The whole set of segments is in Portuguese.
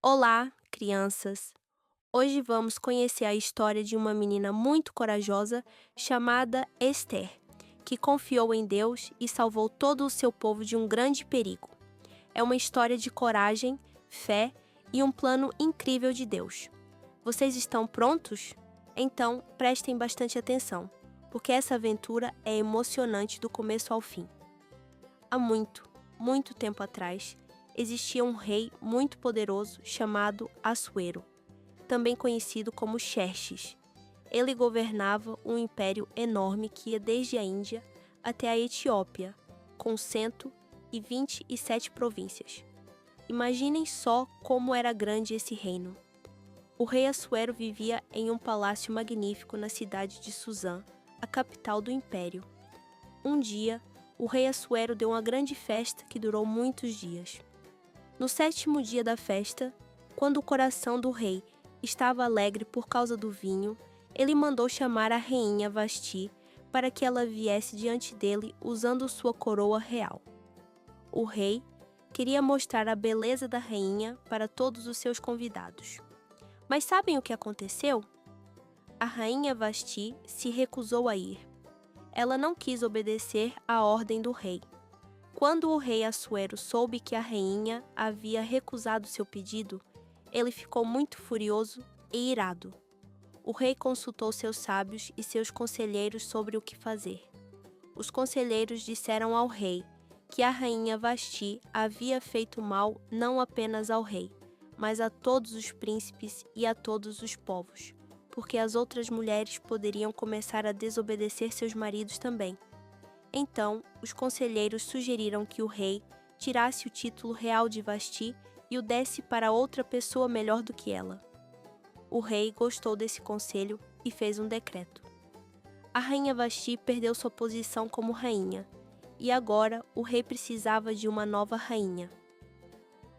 Olá, crianças! Hoje vamos conhecer a história de uma menina muito corajosa chamada Esther, que confiou em Deus e salvou todo o seu povo de um grande perigo. É uma história de coragem, fé e um plano incrível de Deus. Vocês estão prontos? Então, prestem bastante atenção, porque essa aventura é emocionante do começo ao fim. Há muito tempo atrás, existia um rei muito poderoso chamado Assuero, também conhecido como Xerxes. Ele governava um império enorme que ia desde a Índia até a Etiópia, com 127 províncias. Imaginem só como era grande esse reino. O rei Assuero vivia em um palácio magnífico na cidade de Suzã, a capital do império. Um dia, o rei Assuero deu uma grande festa que durou muitos dias. No 7º dia da festa, quando o coração do rei estava alegre por causa do vinho, ele mandou chamar a rainha Vasti para que ela viesse diante dele usando sua coroa real. O rei queria mostrar a beleza da rainha para todos os seus convidados. Mas sabem o que aconteceu? A rainha Vasti se recusou a ir. Ela não quis obedecer à ordem do rei. Quando o rei Assuero soube que a rainha havia recusado seu pedido, ele ficou muito furioso e irado. O rei consultou seus sábios e seus conselheiros sobre o que fazer. Os conselheiros disseram ao rei que a rainha Vasti havia feito mal não apenas ao rei, mas a todos os príncipes e a todos os povos, porque as outras mulheres poderiam começar a desobedecer seus maridos também. Então, os conselheiros sugeriram que o rei tirasse o título real de Vasti e o desse para outra pessoa melhor do que ela. O rei gostou desse conselho e fez um decreto. A rainha Vasti perdeu sua posição como rainha, e agora o rei precisava de uma nova rainha.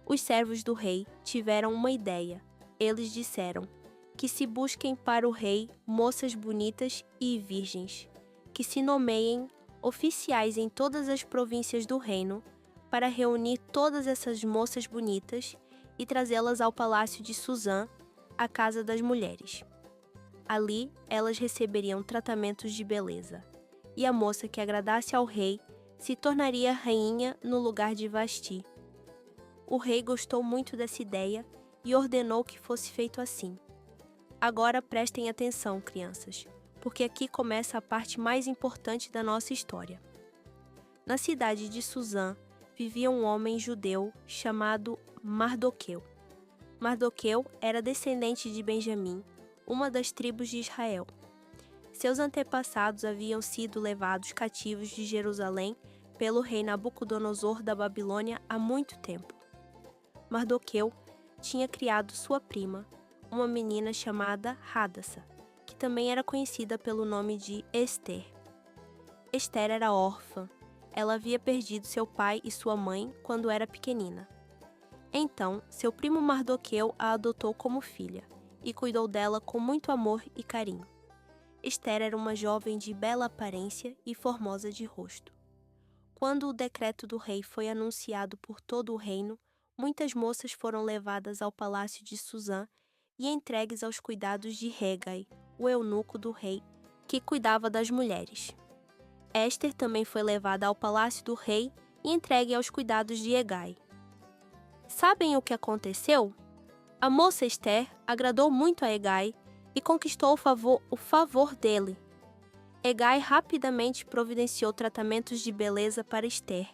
Os servos do rei tiveram uma ideia. Eles disseram que se busquem para o rei moças bonitas e virgens, que se nomeiem oficiais em todas as províncias do reino para reunir todas essas moças bonitas e trazê-las ao palácio de Suzã, a casa das mulheres. Ali, elas receberiam tratamentos de beleza, e a moça que agradasse ao rei se tornaria rainha no lugar de Vasti. O rei gostou muito dessa ideia e ordenou que fosse feito assim. Agora prestem atenção, crianças, porque aqui começa a parte mais importante da nossa história. Na cidade de Suzã vivia um homem judeu chamado Mardoqueu. Mardoqueu era descendente de Benjamim, uma das tribos de Israel. Seus antepassados haviam sido levados cativos de Jerusalém pelo rei Nabucodonosor da Babilônia há muito tempo. Mardoqueu tinha criado sua prima, uma menina chamada Hadassa, que também era conhecida pelo nome de Esther. Esther era órfã. Ela havia perdido seu pai e sua mãe quando era pequenina. Então, seu primo Mardoqueu a adotou como filha e cuidou dela com muito amor e carinho. Esther era uma jovem de bela aparência e formosa de rosto. Quando o decreto do rei foi anunciado por todo o reino, muitas moças foram levadas ao palácio de Suzã e entregues aos cuidados de Hegai, o eunuco do rei, que cuidava das mulheres. Esther também foi levada ao palácio do rei e entregue aos cuidados de Hegai. Sabem o que aconteceu? A moça Esther agradou muito a Hegai e conquistou o favor dele. Hegai rapidamente providenciou tratamentos de beleza para Esther,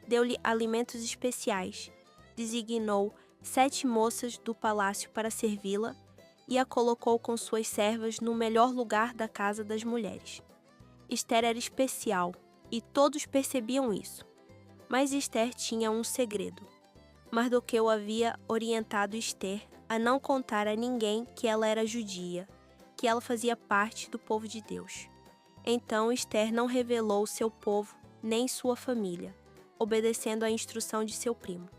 deu-lhe alimentos especiais, designou 7 moças do palácio para servi-la e a colocou com suas servas no melhor lugar da casa das mulheres. Esther era especial e todos percebiam isso. Mas Esther tinha um segredo. Mardoqueu havia orientado Esther a não contar a ninguém que ela era judia, que ela fazia parte do povo de Deus. Então Esther não revelou seu povo nem sua família, obedecendo à instrução de seu primo.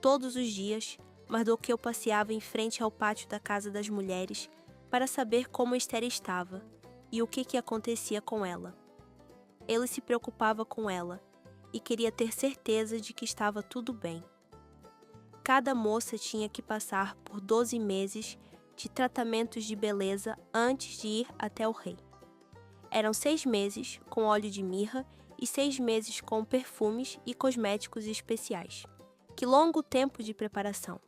Todos os dias, Mardoqueu passeava em frente ao pátio da casa das mulheres para saber como Esther estava e o que acontecia com ela. Ele se preocupava com ela e queria ter certeza de que estava tudo bem. cada moça tinha que passar por 12 meses de tratamentos de beleza antes de ir até o rei. Eram 6 meses com óleo de mirra e 6 meses com perfumes e cosméticos especiais. Que longo tempo de preparação!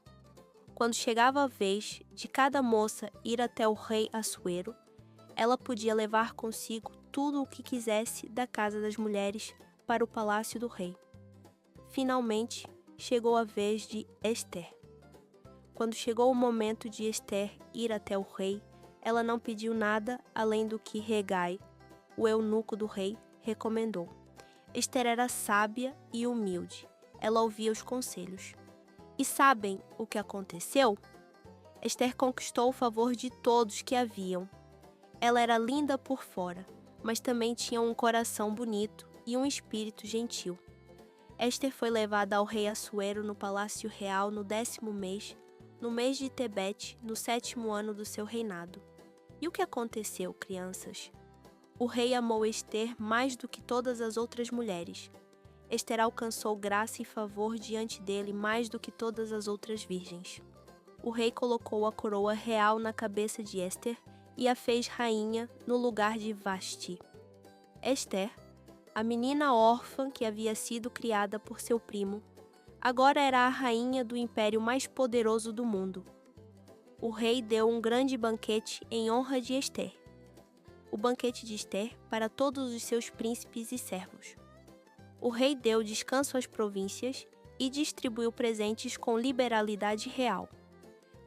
Quando chegava a vez de cada moça ir até o rei Assuero, ela podia levar consigo tudo o que quisesse da casa das mulheres para o palácio do rei. Finalmente, chegou a vez de Ester. Quando chegou o momento de Ester ir até o rei, ela não pediu nada além do que Hegai, o eunuco do rei, recomendou. Ester era sábia e humilde. Ela ouvia os conselhos. E sabem o que aconteceu? Ester conquistou o favor de todos que a viam. Ela era linda por fora, mas também tinha um coração bonito e um espírito gentil. Ester foi levada ao rei Assuero no palácio real no 10º mês, no mês de Tebete, no 7º ano do seu reinado. E o que aconteceu, crianças? O rei amou Ester mais do que todas as outras mulheres. Ester alcançou graça e favor diante dele mais do que todas as outras virgens. O rei colocou a coroa real na cabeça de Ester e a fez rainha no lugar de Vasti. Ester, a menina órfã que havia sido criada por seu primo, agora era a rainha do império mais poderoso do mundo. O rei deu um grande banquete em honra de Ester. O banquete de Ester para todos os seus príncipes e servos. O rei deu descanso às províncias e distribuiu presentes com liberalidade real.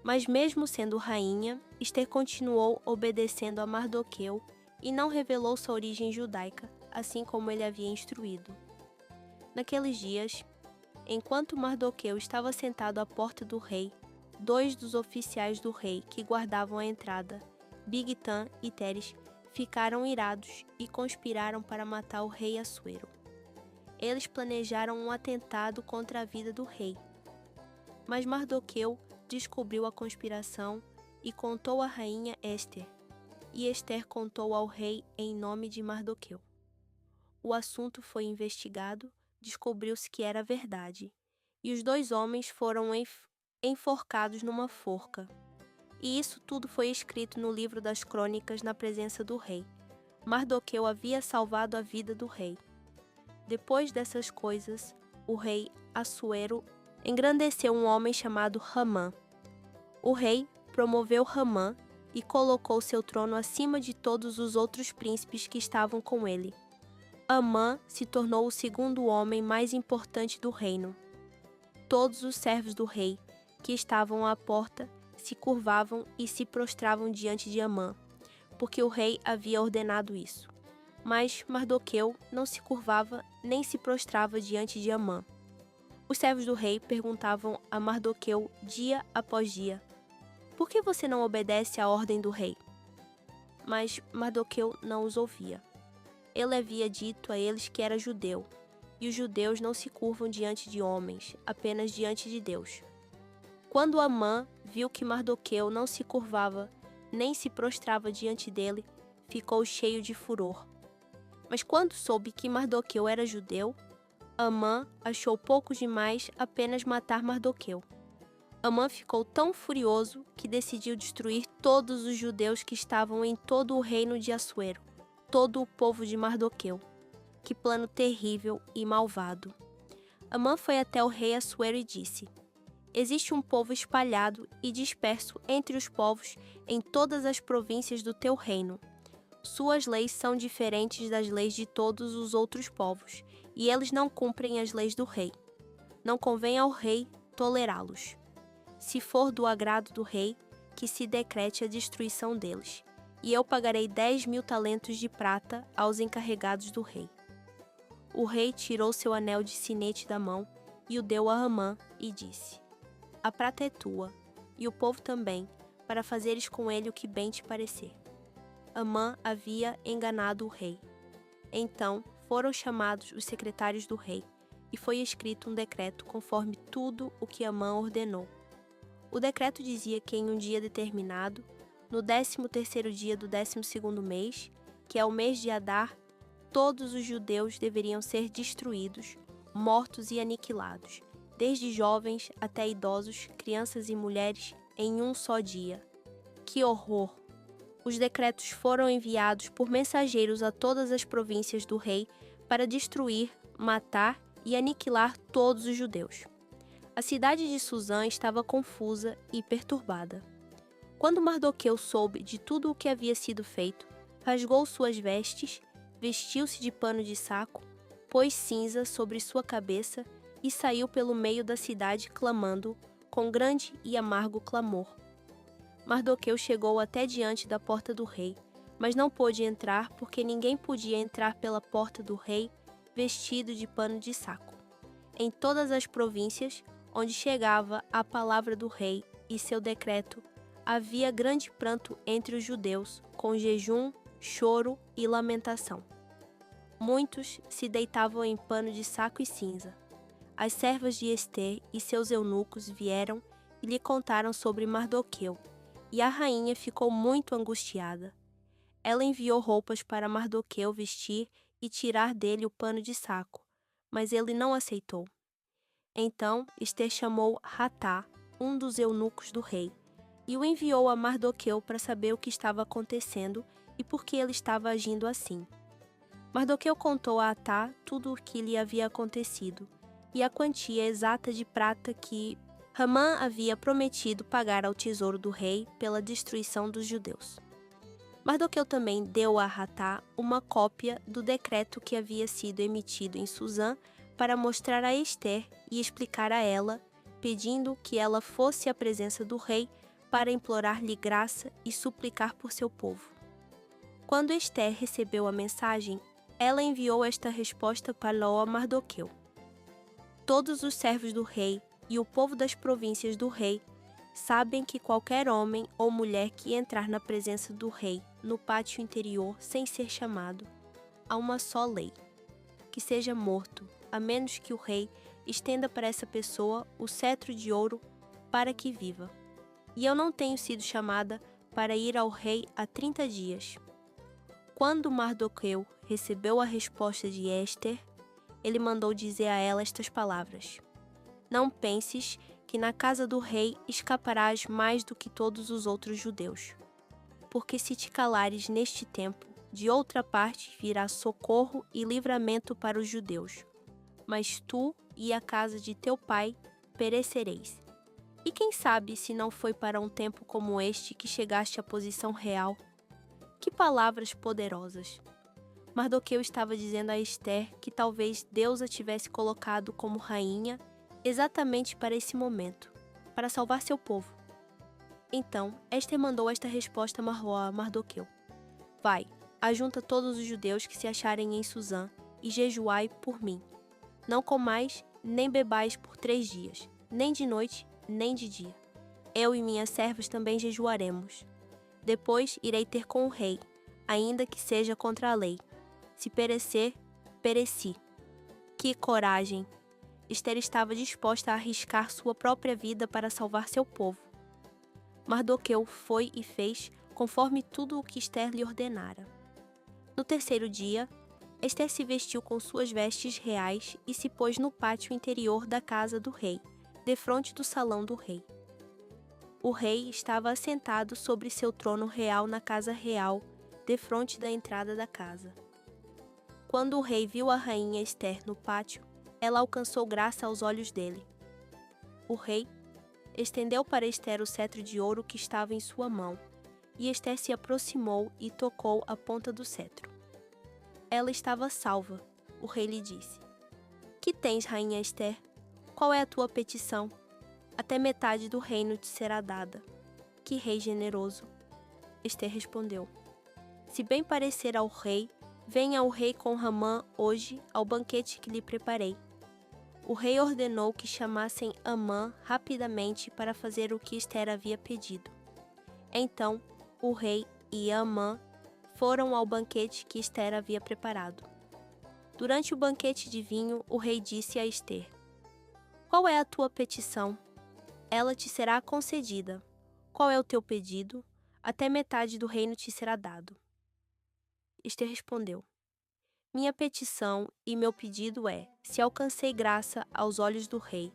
Mas mesmo sendo rainha, Ester continuou obedecendo a Mardoqueu e não revelou sua origem judaica, assim como ele havia instruído. Naqueles dias, enquanto Mardoqueu estava sentado à porta do rei, 2 dos oficiais do rei que guardavam a entrada, Bigtan e Teres, ficaram irados e conspiraram para matar o rei Assuero. Eles planejaram um atentado contra a vida do rei. Mas Mardoqueu descobriu a conspiração e contou à rainha Ester, e Ester contou ao rei em nome de Mardoqueu. O assunto foi investigado, descobriu-se que era verdade, e os 2 homens foram enforcados numa forca. E isso tudo foi escrito no livro das crônicas na presença do rei. Mardoqueu havia salvado a vida do rei. Depois dessas coisas, o rei Assuero engrandeceu um homem chamado Ramã. O rei promoveu Ramã e colocou seu trono acima de todos os outros príncipes que estavam com ele. Amã se tornou o 2º homem mais importante do reino. Todos os servos do rei, que estavam à porta, se curvavam e se prostravam diante de Amã, porque o rei havia ordenado isso. Mas Mardoqueu não se curvava nem se prostrava diante de Amã. Os servos do rei perguntavam a Mardoqueu dia após dia: "Por que você não obedece à ordem do rei?" Mas Mardoqueu não os ouvia. Ele havia dito a eles que era judeu, e os judeus não se curvam diante de homens, apenas diante de Deus. Quando Amã viu que Mardoqueu não se curvava, nem se prostrava diante dele, ficou cheio de furor. Mas quando soube que Mardoqueu era judeu, Amã achou pouco demais apenas matar Mardoqueu. Amã ficou tão furioso que decidiu destruir todos os judeus que estavam em todo o reino de Assuero, todo o povo de Mardoqueu. Que plano terrível e malvado! Amã foi até o rei Assuero e disse: "Existe um povo espalhado e disperso entre os povos em todas as províncias do teu reino. Suas leis são diferentes das leis de todos os outros povos, e eles não cumprem as leis do rei. Não convém ao rei tolerá-los. Se for do agrado do rei, que se decrete a destruição deles, e eu pagarei 10.000 talentos de prata aos encarregados do rei." O rei tirou seu anel de sinete da mão e o deu a Amã e disse: "A prata é tua, e o povo também, para fazeres com ele o que bem te parecer." Amã havia enganado o rei. Então foram chamados os secretários do rei, e foi escrito um decreto conforme tudo o que Amã ordenou. O decreto dizia que em um dia determinado, no 13º dia do 12º mês, que é o mês de Adar, todos os judeus deveriam ser destruídos, mortos e aniquilados, desde jovens até idosos, crianças e mulheres, em um só dia. Que horror! Os decretos foram enviados por mensageiros a todas as províncias do rei para destruir, matar e aniquilar todos os judeus. A cidade de Suzã estava confusa e perturbada. Quando Mardoqueu soube de tudo o que havia sido feito, rasgou suas vestes, vestiu-se de pano de saco, pôs cinza sobre sua cabeça e saiu pelo meio da cidade clamando, com grande e amargo clamor. Mardoqueu chegou até diante da porta do rei, mas não pôde entrar porque ninguém podia entrar pela porta do rei vestido de pano de saco. Em todas as províncias onde chegava a palavra do rei e seu decreto, havia grande pranto entre os judeus, com jejum, choro e lamentação. Muitos se deitavam em pano de saco e cinza. As servas de Ester e seus eunucos vieram e lhe contaram sobre Mardoqueu, e a rainha ficou muito angustiada. Ela enviou roupas para Mardoqueu vestir e tirar dele o pano de saco, mas ele não aceitou. Então Ester chamou Hatá, um dos eunucos do rei, e o enviou a Mardoqueu para saber o que estava acontecendo e por que ele estava agindo assim. Mardoqueu contou a Hatá tudo o que lhe havia acontecido e a quantia exata de prata que Hamã havia prometido pagar ao tesouro do rei pela destruição dos judeus. Mardoqueu também deu a Hatá uma cópia do decreto que havia sido emitido em Suzã para mostrar a Ester e explicar a ela, pedindo que ela fosse à presença do rei para implorar-lhe graça e suplicar por seu povo. Quando Ester recebeu a mensagem, ela enviou esta resposta para Mardoqueu: Todos os servos do rei e o povo das províncias do rei sabem que qualquer homem ou mulher que entrar na presença do rei no pátio interior sem ser chamado, há uma só lei: que seja morto, a menos que o rei estenda para essa pessoa o cetro de ouro para que viva. E eu não tenho sido chamada para ir ao rei há 30 dias. Quando Mardoqueu recebeu a resposta de Ester, ele mandou dizer a ela estas palavras: Não penses que na casa do rei escaparás mais do que todos os outros judeus. Porque se te calares neste tempo, de outra parte virá socorro e livramento para os judeus. Mas tu e a casa de teu pai perecereis. E quem sabe se não foi para um tempo como este que chegaste à posição real? Que palavras poderosas! Mardoqueu estava dizendo a Ester que talvez Deus a tivesse colocado como rainha exatamente para esse momento, para salvar seu povo. Então, Ester mandou esta resposta a Mardoqueu: Vai, ajunta todos os judeus que se acharem em Suzã e jejuai por mim. Não comais nem bebais por 3 dias, nem de noite, nem de dia. Eu e minhas servas também jejuaremos. Depois irei ter com o rei, ainda que seja contra a lei. Se perecer, pereci. Que coragem! Ester estava disposta a arriscar sua própria vida para salvar seu povo. Mardoqueu foi e fez conforme tudo o que Ester lhe ordenara. No 3º dia, Ester se vestiu com suas vestes reais e se pôs no pátio interior da casa do rei, defronte do salão do rei. O rei estava assentado sobre seu trono real na casa real, defronte da entrada da casa. Quando o rei viu a rainha Ester no pátio, ela alcançou graça aos olhos dele. O rei estendeu para Ester o cetro de ouro que estava em sua mão, e Ester se aproximou e tocou a ponta do cetro. Ela estava salva. O rei lhe disse: Que tens, rainha Ester? Qual é a tua petição? Até metade do reino te será dada. Que rei generoso! Ester respondeu: Se bem parecer ao rei, venha o rei com Hamã hoje ao banquete que lhe preparei. O rei ordenou que chamassem Hamã rapidamente para fazer o que Ester havia pedido. Então, o rei e Hamã foram ao banquete que Ester havia preparado. Durante o banquete de vinho, o rei disse a Ester: Qual é a tua petição? Ela te será concedida. Qual é o teu pedido? Até metade do reino te será dado. Ester respondeu: Minha petição e meu pedido é: se alcancei graça aos olhos do rei,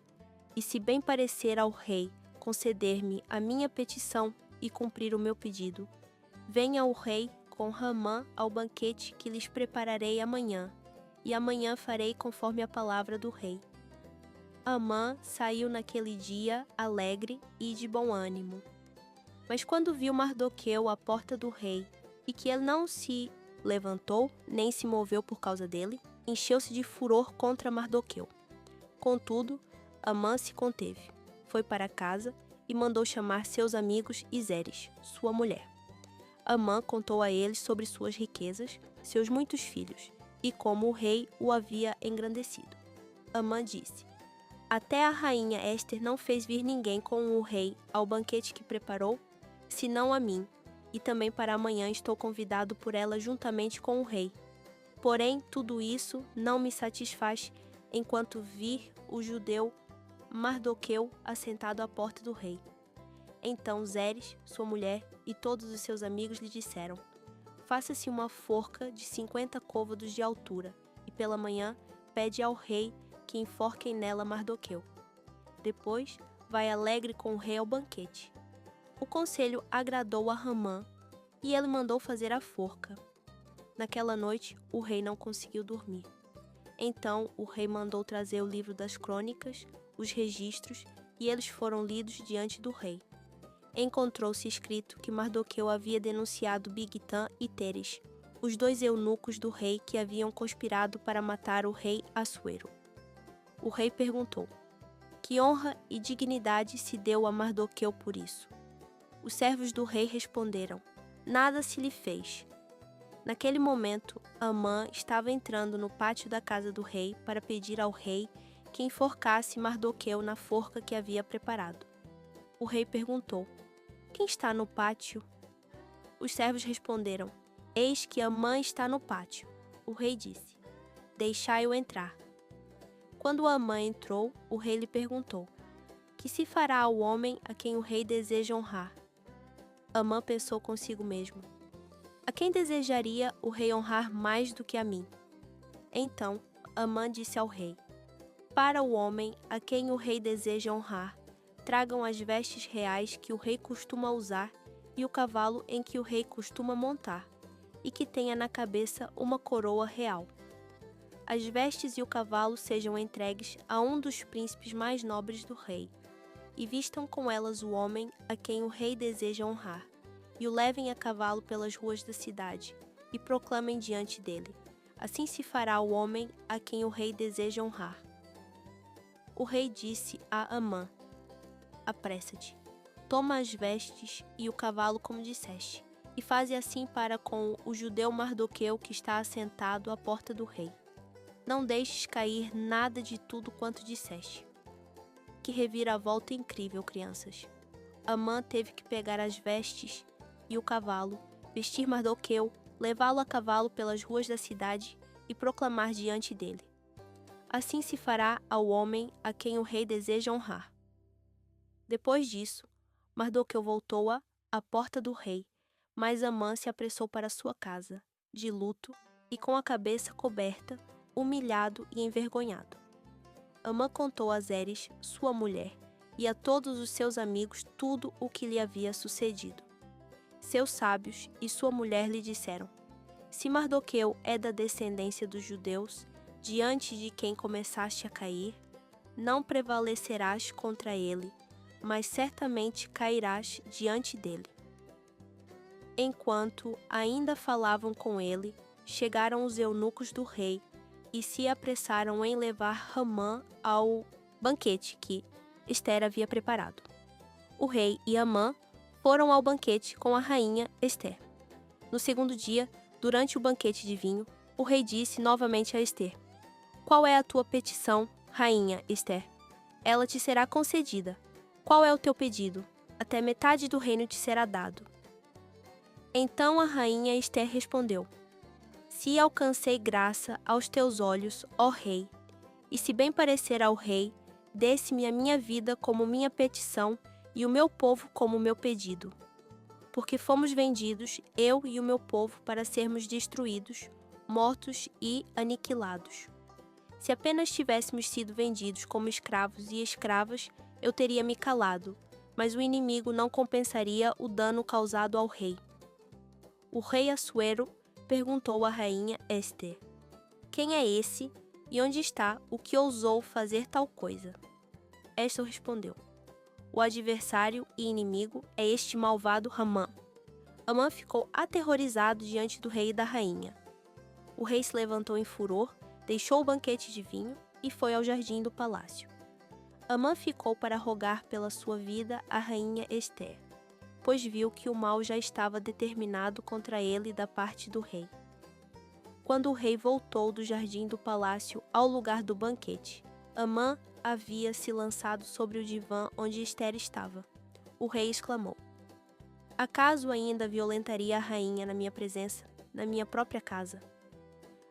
e se bem parecer ao rei conceder-me a minha petição e cumprir o meu pedido, venha o rei com Ramã ao banquete que lhes prepararei amanhã, e amanhã farei conforme a palavra do rei. Amã saiu naquele dia alegre e de bom ânimo. Mas quando viu Mardoqueu à porta do rei, e que ele não se levantou, nem se moveu por causa dele, encheu-se de furor contra Mardoqueu. Contudo, Amã se conteve, foi para casa e mandou chamar seus amigos e Zeres, sua mulher. Amã contou a eles sobre suas riquezas, seus muitos filhos, e como o rei o havia engrandecido. Amã disse: Até a rainha Éster não fez vir ninguém com o rei ao banquete que preparou, senão a mim, e também para amanhã estou convidado por ela juntamente com o rei. Porém, tudo isso não me satisfaz enquanto vir o judeu Mardoqueu assentado à porta do rei. Então Zeres, sua mulher, e todos os seus amigos lhe disseram: Faça-se uma forca de 50 côvados de altura, e pela manhã pede ao rei que enforquem nela Mardoqueu. Depois vai alegre com o rei ao banquete. O conselho agradou a Ramã, e ele mandou fazer a forca. Naquela noite, o rei não conseguiu dormir. Então o rei mandou trazer o livro das crônicas, os registros, e eles foram lidos diante do rei. Encontrou-se escrito que Mardoqueu havia denunciado Bigtã e Teres, os dois eunucos do rei que haviam conspirado para matar o rei Assuero. O rei perguntou: Que honra e dignidade se deu a Mardoqueu por isso? Os servos do rei responderam: Nada se lhe fez. Naquele momento, Amã estava entrando no pátio da casa do rei para pedir ao rei que enforcasse Mardoqueu na forca que havia preparado. O rei perguntou: Quem está no pátio? Os servos responderam: Eis que Amã está no pátio. O rei disse: Deixai-o entrar. Quando Amã entrou, o rei lhe perguntou: Que se fará ao homem a quem o rei deseja honrar? Amã pensou consigo mesmo: A quem desejaria o rei honrar mais do que a mim? Então Amã disse ao rei: Para o homem a quem o rei deseja honrar, tragam as vestes reais que o rei costuma usar e o cavalo em que o rei costuma montar, e que tenha na cabeça uma coroa real. As vestes e o cavalo sejam entregues a um dos príncipes mais nobres do rei, e vistam com elas o homem a quem o rei deseja honrar, e o levem a cavalo pelas ruas da cidade, e proclamem diante dele: Assim se fará o homem a quem o rei deseja honrar. O rei disse a Amã: Apressa-te, toma as vestes e o cavalo como disseste, e faze assim para com o judeu Mardoqueu que está assentado à porta do rei. Não deixes cair nada de tudo quanto disseste. Que reviravolta incrível, crianças! Amã teve que pegar as vestes e o cavalo, vestir Mardoqueu, levá-lo a cavalo pelas ruas da cidade e proclamar diante dele: Assim se fará ao homem a quem o rei deseja honrar. Depois disso, Mardoqueu voltou à porta do rei, mas Amã se apressou para sua casa, de luto e com a cabeça coberta, humilhado e envergonhado. Amã contou a Zeres, sua mulher, e a todos os seus amigos tudo o que lhe havia sucedido. Seus sábios e sua mulher lhe disseram: Se Mardoqueu é da descendência dos judeus, diante de quem começaste a cair, não prevalecerás contra ele, mas certamente cairás diante dele. Enquanto ainda falavam com ele, chegaram os eunucos do rei e se apressaram em levar Ramã ao banquete que Ester havia preparado. O rei e Amã foram ao banquete com a rainha Ester. No segundo dia, durante o banquete de vinho, o rei disse novamente a Ester: Qual é a tua petição, rainha Ester? Ela te será concedida. Qual é o teu pedido? Até metade do reino te será dado. Então a rainha Ester respondeu: Se alcancei graça aos teus olhos, ó rei, e se bem parecer ao rei, desse-me a minha vida como minha petição e o meu povo como meu pedido. Porque fomos vendidos, eu e o meu povo, para sermos destruídos, mortos e aniquilados. Se apenas tivéssemos sido vendidos como escravos e escravas, eu teria me calado, mas o inimigo não compensaria o dano causado ao rei. O rei Assuero perguntou à rainha Ester: "Quem é esse e onde está o que ousou fazer tal coisa?" Ester respondeu: "O adversário e inimigo é este malvado Hamã." Hamã ficou aterrorizado diante do rei e da rainha. O rei se levantou em furor, deixou o banquete de vinho e foi ao jardim do palácio. Hamã ficou para rogar pela sua vida à rainha Ester, pois viu que o mal já estava determinado contra ele da parte do rei. Quando o rei voltou do jardim do palácio ao lugar do banquete, Hamã havia se lançado sobre o divã onde Ester estava. O rei exclamou: "Acaso ainda violentaria a rainha na minha presença, na minha própria casa?"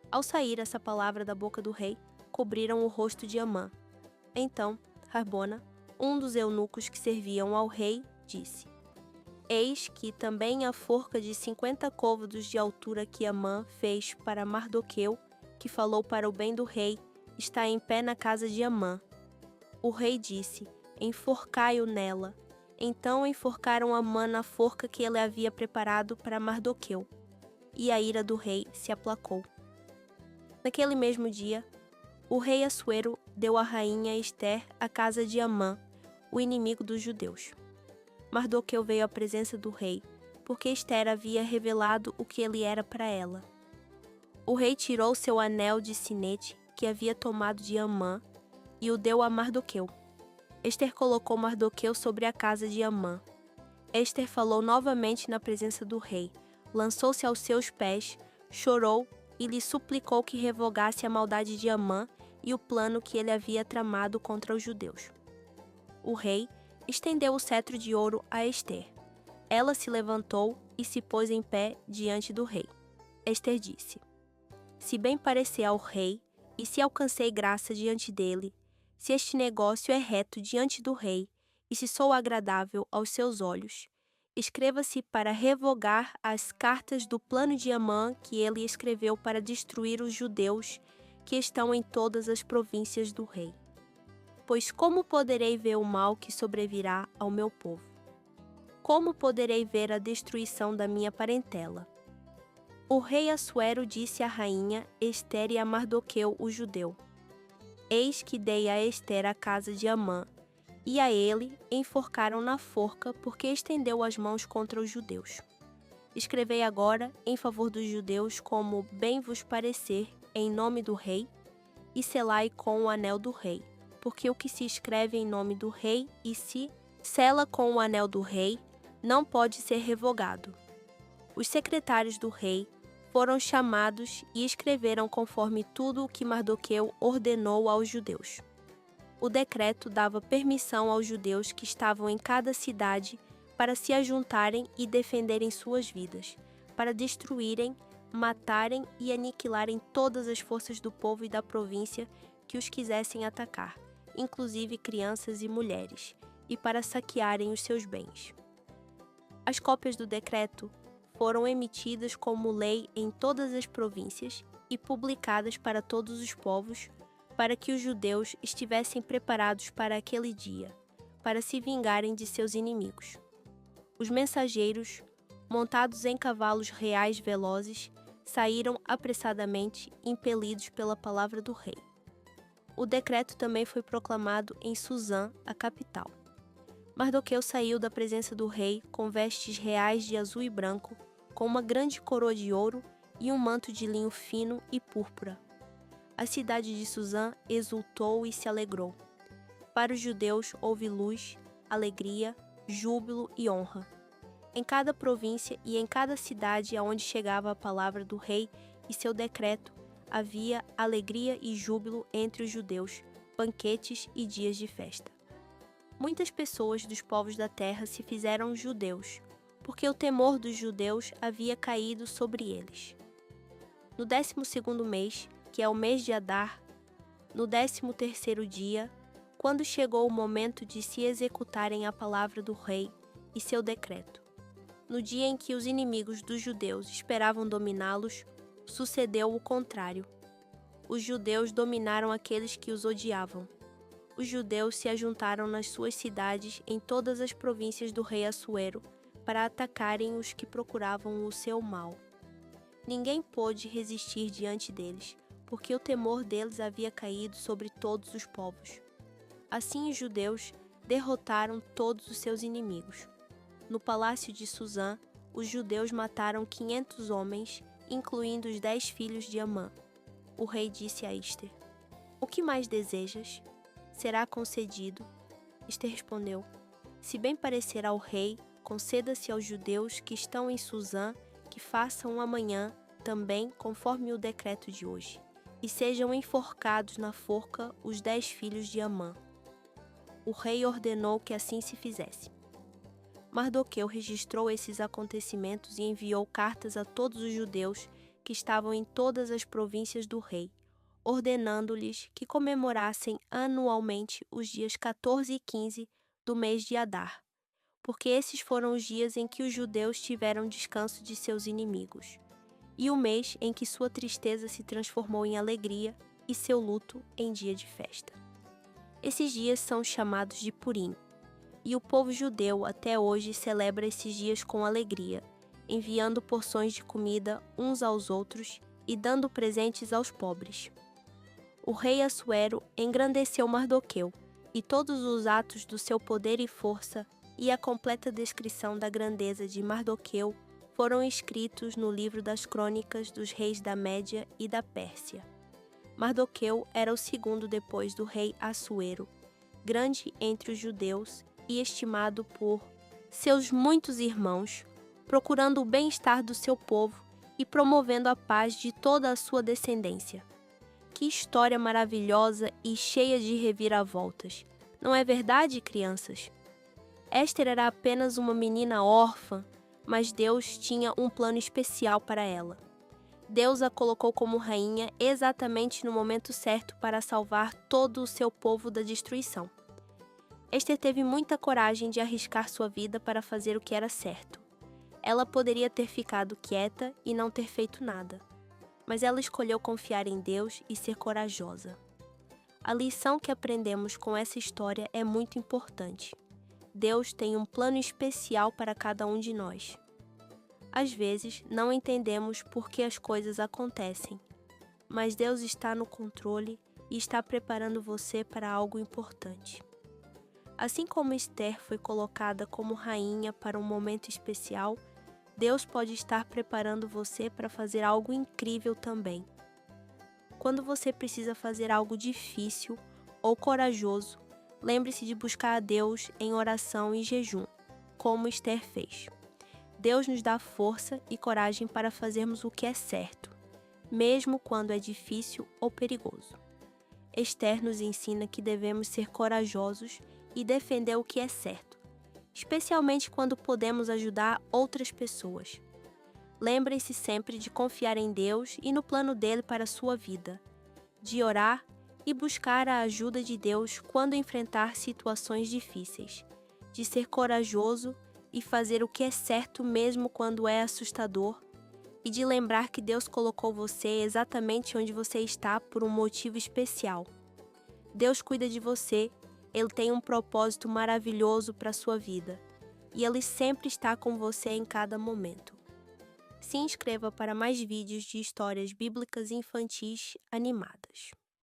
Ao sair essa palavra da boca do rei, cobriram o rosto de Hamã. Então, Harbona, um dos eunucos que serviam ao rei, disse: "Eis que também a forca de 50 côvados de altura que Hamã fez para Mardoqueu, que falou para o bem do rei, está em pé na casa de Hamã." O rei disse: "Enforcai-o nela." Então enforcaram Hamã na forca que ele havia preparado para Mardoqueu, e a ira do rei se aplacou. Naquele mesmo dia, o rei Assuero deu à rainha Ester a casa de Hamã, o inimigo dos judeus. Mardoqueu veio à presença do rei, porque Ester havia revelado o que ele era para ela. O rei tirou seu anel de sinete, que havia tomado de Hamã, e o deu a Mardoqueu. Ester colocou Mardoqueu sobre a casa de Hamã. Ester falou novamente na presença do rei, lançou-se aos seus pés, chorou e lhe suplicou que revogasse a maldade de Hamã e o plano que ele havia tramado contra os judeus. O rei estendeu o cetro de ouro a Ester. Ela se levantou e se pôs em pé diante do rei. Ester disse: "Se bem parecer ao rei, e se alcancei graça diante dele, se este negócio é reto diante do rei, e se sou agradável aos seus olhos, escreva-se para revogar as cartas do plano de Hamã que ele escreveu para destruir os judeus que estão em todas as províncias do rei. Pois como poderei ver o mal que sobrevirá ao meu povo? Como poderei ver a destruição da minha parentela?" O rei Assuero disse à rainha Ester e a Mardoqueu, o judeu: "Eis que dei a Ester a casa de Hamã, e a ele enforcaram na forca porque estendeu as mãos contra os judeus. Escrevei agora em favor dos judeus como bem vos parecer, em nome do rei, e selai com o anel do rei, porque o que se escreve em nome do rei e se sela com o anel do rei, não pode ser revogado." Os secretários do rei foram chamados e escreveram conforme tudo o que Mardoqueu ordenou aos judeus. O decreto dava permissão aos judeus que estavam em cada cidade para se ajuntarem e defenderem suas vidas, para destruírem, matarem e aniquilarem todas as forças do povo e da província que os quisessem atacar, inclusive crianças e mulheres, e para saquearem os seus bens. As cópias do decreto foram emitidas como lei em todas as províncias e publicadas para todos os povos, para que os judeus estivessem preparados para aquele dia, para se vingarem de seus inimigos. Os mensageiros, montados em cavalos reais velozes, saíram apressadamente, impelidos pela palavra do rei. O decreto também foi proclamado em Suzã, a capital. Mardoqueu saiu da presença do rei com vestes reais de azul e branco, com uma grande coroa de ouro e um manto de linho fino e púrpura. A cidade de Suzã exultou e se alegrou. Para os judeus houve luz, alegria, júbilo e honra. Em cada província e em cada cidade aonde chegava a palavra do rei e seu decreto, havia alegria e júbilo entre os judeus, banquetes e dias de festa. Muitas pessoas dos povos da terra se fizeram judeus, porque o temor dos judeus havia caído sobre eles. No 12º mês, que é o mês de Adar, no 13º dia, quando chegou o momento de se executarem a palavra do rei e seu decreto, no dia em que os inimigos dos judeus esperavam dominá-los, sucedeu o contrário. os judeus dominaram aqueles que os odiavam. Os judeus se ajuntaram nas suas cidades em todas as províncias do rei Assuero para atacarem os que procuravam o seu mal. Ninguém pôde resistir diante deles, porque o temor deles havia caído sobre todos os povos. Assim os judeus derrotaram todos os seus inimigos. No palácio de Susã, os judeus mataram 500 homens, incluindo os 10 filhos de Amã. O rei disse a Ester: "O que mais desejas? Será concedido." Ester respondeu: "Se bem parecer ao rei, conceda-se aos judeus que estão em Susã que façam amanhã também conforme o decreto de hoje, e sejam enforcados na forca os 10 filhos de Amã." O rei ordenou que assim se fizesse. Mardoqueu registrou esses acontecimentos e enviou cartas a todos os judeus que estavam em todas as províncias do rei, ordenando-lhes que comemorassem anualmente os dias 14 e 15 do mês de Adar, porque esses foram os dias em que os judeus tiveram descanso de seus inimigos, e o mês em que sua tristeza se transformou em alegria e seu luto em dia de festa. Esses dias são chamados de Purim, e o povo judeu até hoje celebra esses dias com alegria, enviando porções de comida uns aos outros e dando presentes aos pobres. O rei Assuero engrandeceu Mardoqueu, e todos os atos do seu poder e força e a completa descrição da grandeza de Mardoqueu foram escritos no livro das crônicas dos reis da Média e da Pérsia. Mardoqueu era o segundo depois do rei Assuero, grande entre os judeus e estimado por seus muitos irmãos, procurando o bem-estar do seu povo e promovendo a paz de toda a sua descendência. Que história maravilhosa e cheia de reviravoltas! Não é verdade, crianças? Ester era apenas uma menina órfã, mas Deus tinha um plano especial para ela. Deus a colocou como rainha exatamente no momento certo para salvar todo o seu povo da destruição. Ester teve muita coragem de arriscar sua vida para fazer o que era certo. Ela poderia ter ficado quieta e não ter feito nada, mas ela escolheu confiar em Deus e ser corajosa. A lição que aprendemos com essa história é muito importante. Deus tem um plano especial para cada um de nós. Às vezes, não entendemos por que as coisas acontecem, mas Deus está no controle e está preparando você para algo importante. Assim como Ester foi colocada como rainha para um momento especial, Deus pode estar preparando você para fazer algo incrível também. Quando você precisa fazer algo difícil ou corajoso, lembre-se de buscar a Deus em oração e jejum, como Ester fez. Deus nos dá força e coragem para fazermos o que é certo, mesmo quando é difícil ou perigoso. Ester nos ensina que devemos ser corajosos e defender o que é certo, especialmente quando podemos ajudar outras pessoas. Lembrem-se sempre de confiar em Deus e no plano dele para a sua vida, de orar e buscar a ajuda de Deus quando enfrentar situações difíceis, de ser corajoso e fazer o que é certo mesmo quando é assustador, e de lembrar que Deus colocou você exatamente onde você está por um motivo especial. Deus cuida de você, Ele tem um propósito maravilhoso para a sua vida, e Ele sempre está com você em cada momento. Se inscreva para mais vídeos de histórias bíblicas infantis animadas.